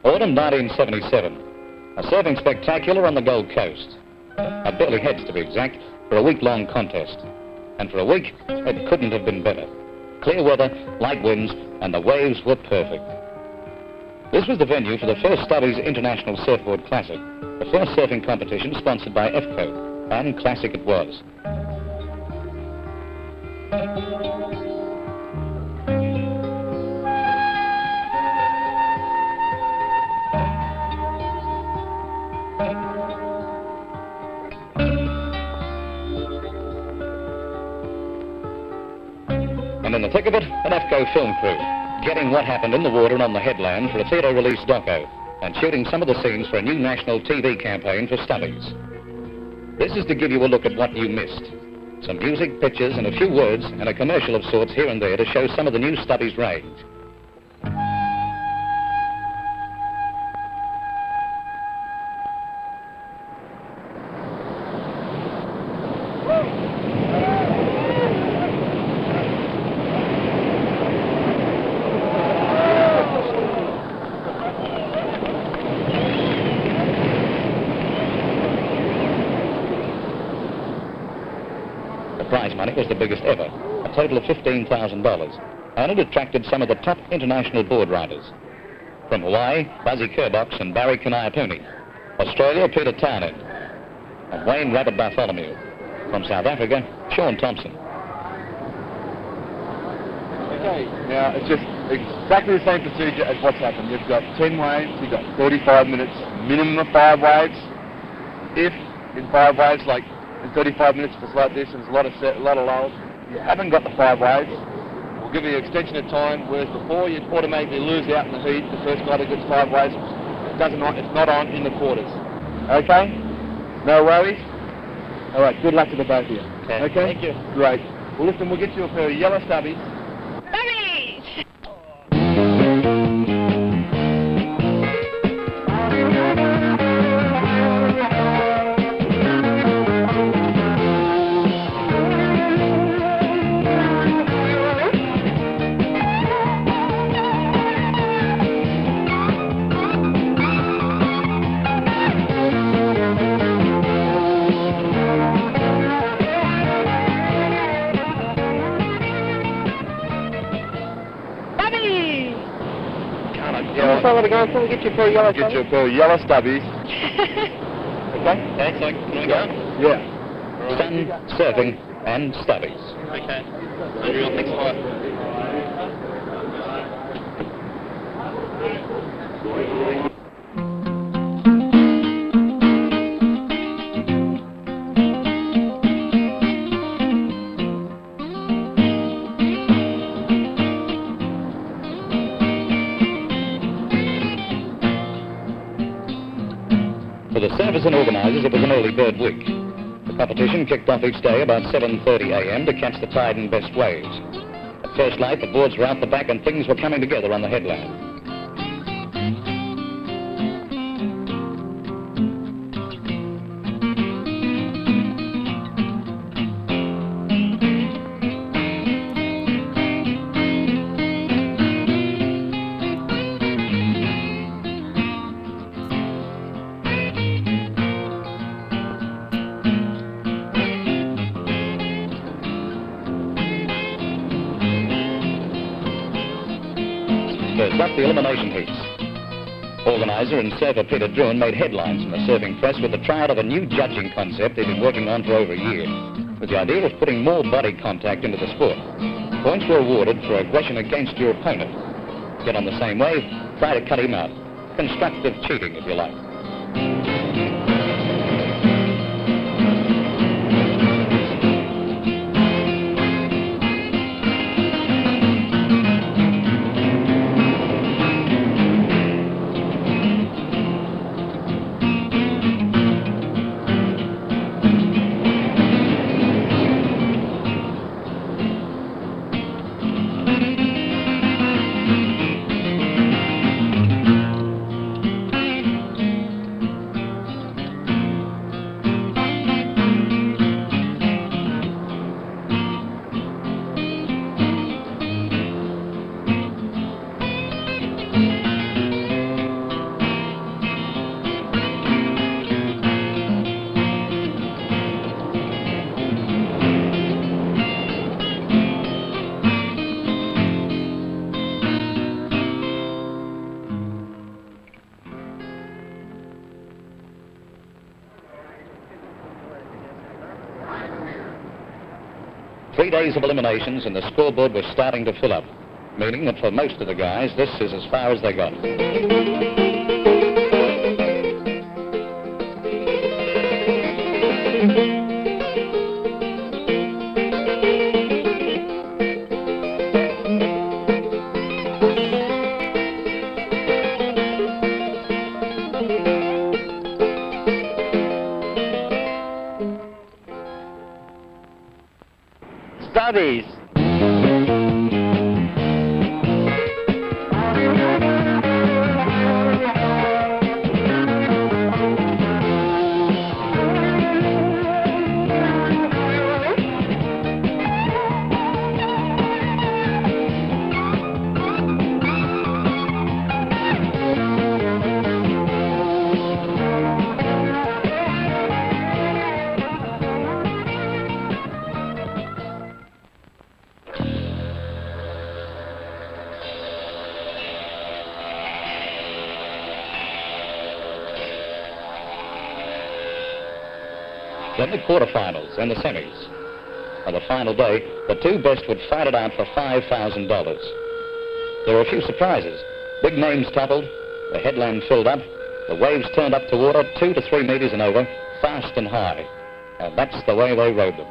Autumn 1977. A surfing spectacular on the Gold Coast. At Burleigh Heads, to be exact, for a week-long contest. And for a week, it couldn't have been better. Clear weather, light winds, and the waves were perfect. This was the venue for the first Stubbies International Surfboard Classic, the first surfing competition sponsored by FCO, and classic it was. And in the thick of it, an FCO film crew, getting what happened in the water and on the headland for a theatre release doco, and shooting some of the scenes for a new national TV campaign for Stubbies. This is to give you a look at what you missed. Some music, pictures, and a few words, and a commercial of sorts here and there to show some of the new Stubbies range. The prize money was the biggest ever, a total of $15,000, and it attracted some of the top international board riders. From Hawaii, Buzzy Kerbox and Barry Kaniapuni. Australia, Peter Townend. And Wayne Rabbit Bartholomew. From South Africa, Sean Thompson. Okay, now it's just exactly the same procedure as what's happened. You've got 10 waves, you've got 45 minutes, minimum of 5 waves. If in 5 waves, like in 35 minutes for slight distance, a lot of lulls, you haven't got the 5 waves, we'll give you an extension of time, whereas before you'd automatically lose out in the heat. The first guy that gets 5 waves, it's not on in the quarters. Okay? No worries? Alright, good luck to the both of you. Okay? Thank you. Great. Well listen, we'll get you a pair of yellow Stubbies. Stubbies! We'll get you a pair of yellow Stubbies. Get you a pair of yellow Stubbies. Okay? Okay, so can we go? Yeah. Sun, surfing, and Stubbies. Okay. Unreal, thanks a lot. For the surfers and organisers, it was an early bird week. The competition kicked off each day about 7:30 a.m. to catch the tide and best waves. At first light, the boards were out the back and things were coming together on the headland. First up, the elimination heats. Organiser and surfer Peter Druin made headlines in the surfing press with the trial of a new judging concept they've been working on for over a year, with the idea of putting more body contact into the sport. Points were awarded for aggression against your opponent. Get on the same wave, try to cut him out. Constructive cheating, if you like. 3 days of eliminations and the scoreboard was starting to fill up, meaning that for most of the guys, this is as far as they got. Stubbies. Then the quarterfinals and the semis. On the final day, the 2 best would fight it out for $5,000. There were a few surprises. Big names toppled, the headland filled up, the waves turned up to water 2 to 3 meters and over, fast and high. And that's the way they rode them.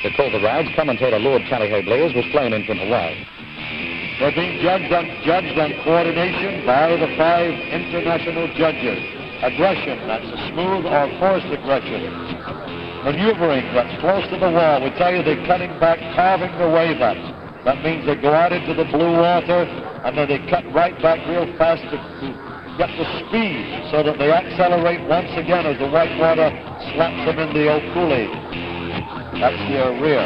To call the rides, commentator Lord Tallyho Blaze was flown in from Hawaii. They're being judged on coordination by the 5 international judges. Aggression, that's a smooth or forced aggression. Maneuvering, that's close to the wall. We tell you they're cutting back, carving the wave up. That means they go out into the blue water, and then they cut right back real fast to get the speed so that they accelerate once again as the white water slaps them in the Okuli. That's their rear.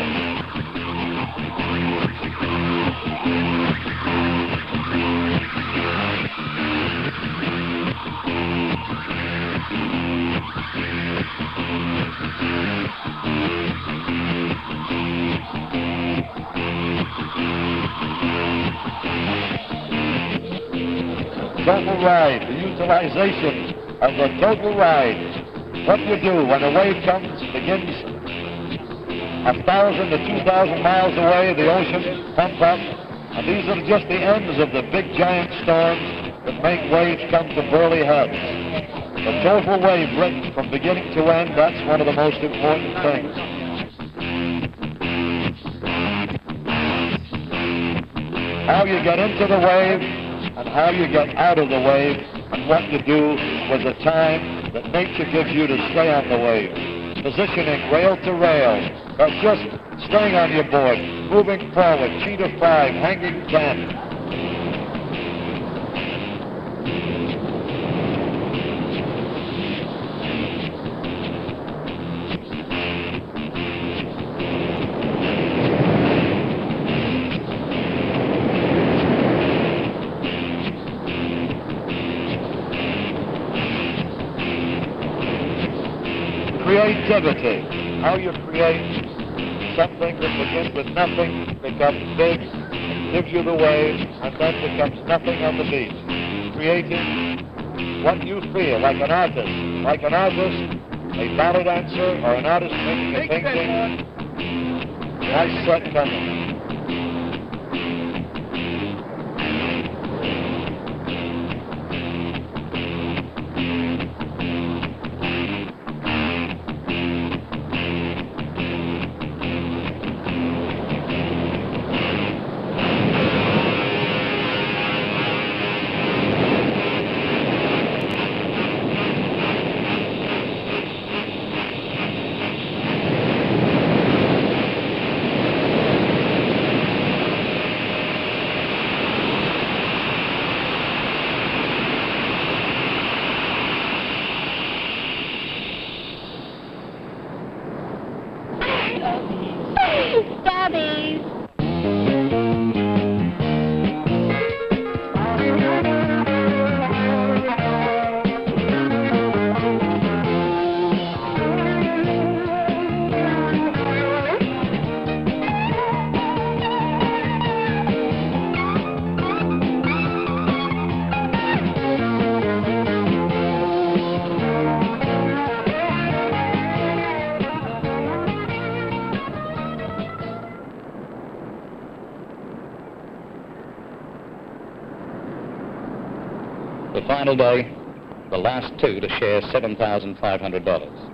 Total ride, the utilization of the total ride. What do you do when a wave comes, begins 1,000 to 2,000 miles away, the ocean pump up, and these are just the ends of the big giant storms that make waves come to Burleigh heads. The total wave break from beginning to end, that's one of the most important things. How you get into the wave and how you get out of the wave, and what you do with the time that nature gives you to stay on the wave. Positioning rail to rail, or just staying on your board, moving forward, sheet of 5, hanging 10. Creativity, how you create something that begins with nothing, becomes big, gives you the wave, and then becomes nothing on the beach. Creating what you feel, like an artist. Like an artist, a ballet dancer, or an artist making a painting. Nice set coming. final day, the last two to share $7,500.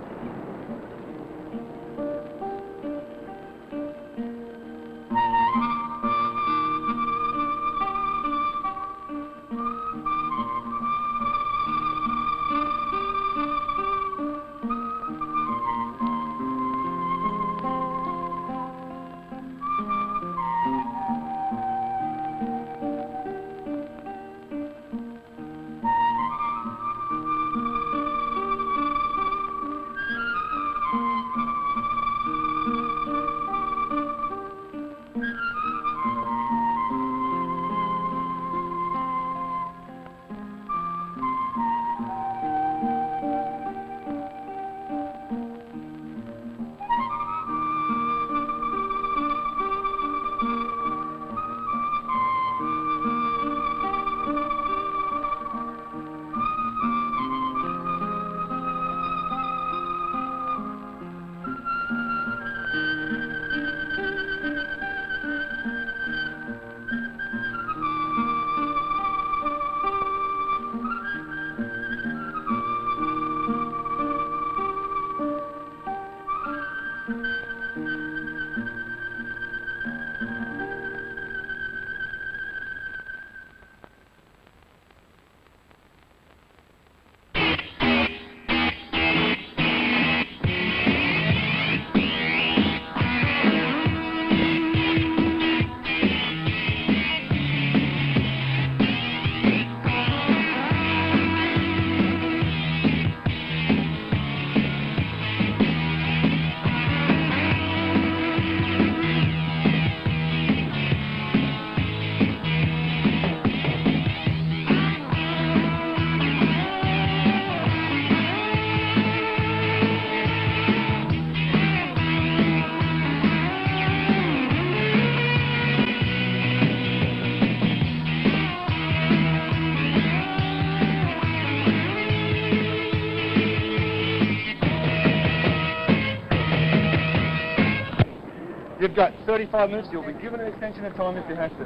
You've got 35 minutes. You'll be given an extension of time if you have to.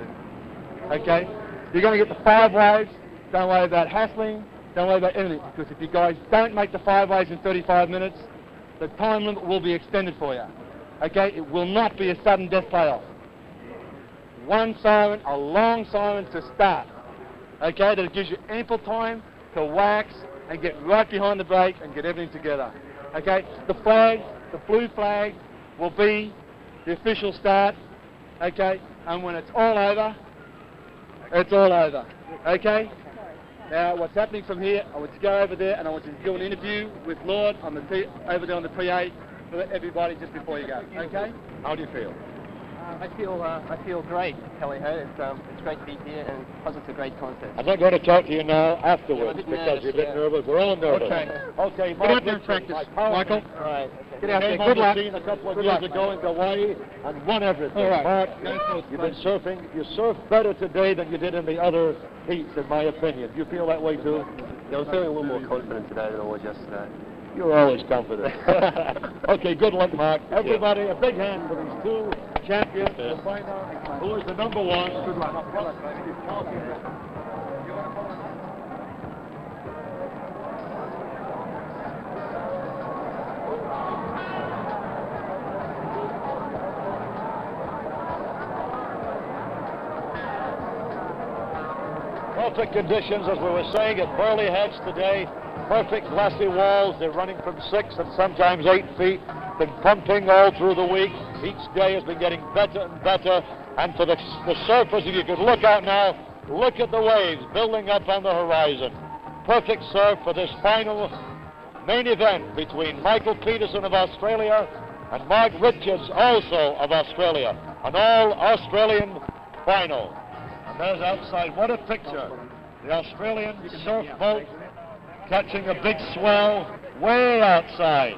Okay? You're going to get the 5 waves. Don't worry about hassling. Don't worry about anything. Because if you guys don't make the 5 waves in 35 minutes, the time limit will be extended for you. Okay? It will not be a sudden death playoff. One siren, a long siren to start. Okay? That gives you ample time to wax and get right behind the brake and get everything together. Okay? The flag, the blue flag, will be the official start, okay, and when it's all over, it's all over, okay? Now, what's happening from here, I want you to go over there and I want you to do an interview with Lord on the over there on the PA for everybody just before you go, okay? How do you feel? I feel great, Kelly. It's great to be here, and plus it's a great contest. I'm not going to talk to you now afterwards Yeah, because you're a bit nervous. We're all nervous. Okay, Get out there and practice, Michael. All right. Get out there. Came Good on luck. the scene a couple of years ago in Hawaii and won everything. All right. Mark, you've been surfing. You surf better today than you did in the other heats, in my opinion. Do you feel that way too? Yeah, I'm feeling a little more confident today than I was yesterday. You're always confident. Okay, good luck, Mark. Everybody, a big hand for these two champions to find out who is the number one. Good luck. Perfect conditions, as we were saying, at Burleigh Heads today. Perfect glassy walls. They're running from 6 and sometimes 8 feet. Been pumping all through the week. Each day has been getting better and better. And for the surfers, if you could look out now, look at the waves building up on the horizon. Perfect surf for this final main event between Michael Peterson of Australia and Mark Richards, also of Australia. An all-Australian final. And there's outside, what a picture. The Australian surf boat catching a big swell way outside.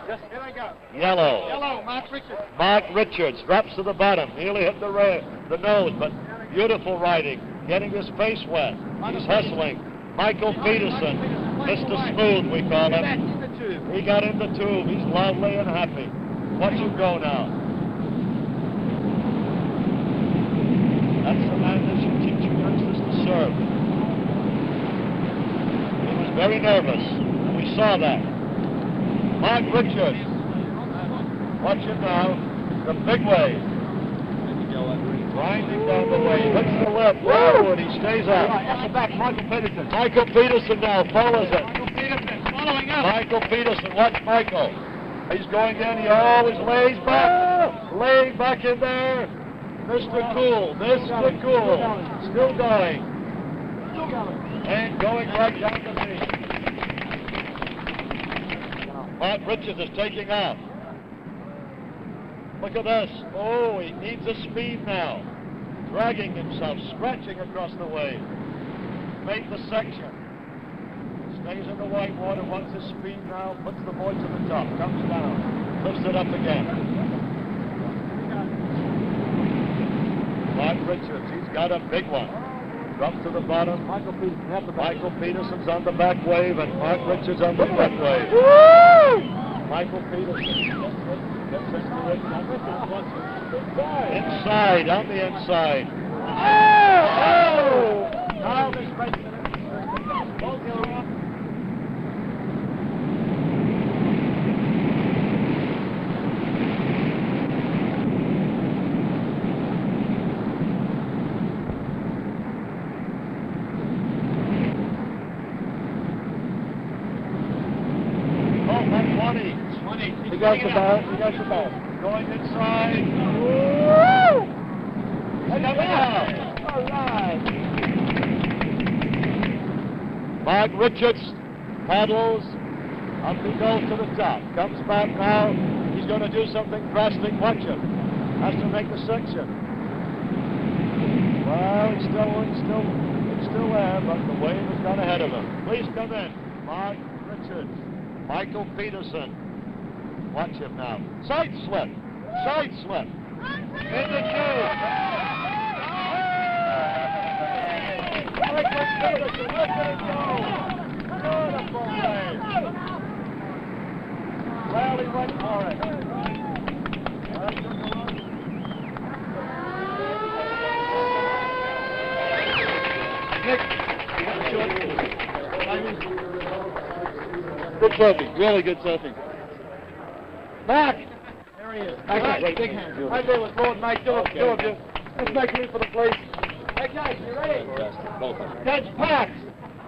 Yellow. Hello, Mark Richards. Mark Richards drops to the bottom. Nearly hit the nose, but beautiful riding. Getting his face wet. He's hustling. Michael Peterson, Mr. Smooth, we call him. He got in the tube. He's lovely and happy. Watch him go now. That's the man that should teach you youngsters to serve. very nervous, and we saw that. Mark Richards, watch him now, the big wave. Grinding down the wave, hits the lip, whoa, and he stays up. At the back, Michael Peterson. Michael Peterson now follows it. Michael Peterson following up. Michael Peterson, watch Michael. He's going in, he always lays back in there. Mr. Cool, Mr. Cool, still going. And going right down the beach. Mark Richards is taking off. Look at this. Oh, he needs a speed now. Dragging himself, scratching across the wave. Made the section. Stays in the white water, wants his speed now, puts the boy to the top, comes down, lifts it up again. Mark Richards, he's got a big one. Drops to the bottom. Michael Peterson's on the back wave, and Mark Richards on the front wave. Woo! Michael Peterson gets into it. Inside, on the inside. Oh! Now this race both are up. He goes the boat. Going inside. Woo! Coming out. All right. Mark Richards paddles. Up he goes to the top. Comes back now. He's going to do something drastic. Watch him. Has to make the section. Well, it's still there, but the wave has gone ahead of him. Please come in. Mark Richards. Michael Peterson. Watch him now. Side slip. Side slip. In the cube. Michael Peterson, look at it go. Beautiful wave. Well, he went for it. Nick, good surfing. Really good surfing. Back! There he is. Okay, big hand. Right there with Lord Mike, two of you. Let's make room for the police. Hey guys, you ready? Judge Pax,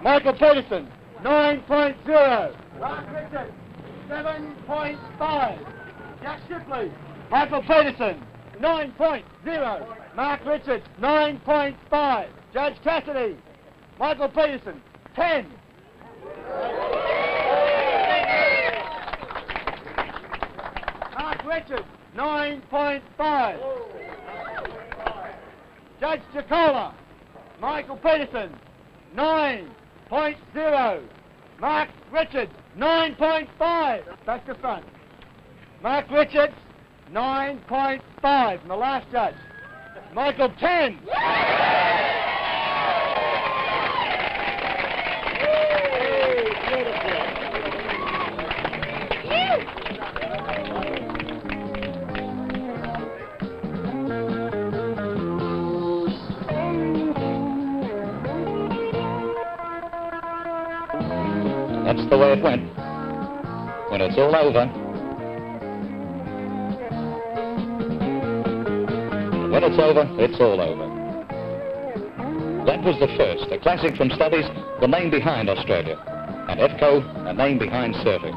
Michael Peterson, 9.0. Mark Richards, 7.5. Jack Shipley, Michael Peterson, 9.0. Mark Richards, 9.5. Judge Cassidy, Michael Peterson, 10. Mark Richards, 9.5. Judge Jacola, Michael Peterson, 9.0. Mark Richards, 9.5. Back to front. Mark Richards, 9.5. And the last judge, Michael, 10. That's the way it went. When it's all over, when it's over, it's all over. That was the first, a classic from Stubbies, the name behind Australia, and FCO, a name behind surfing.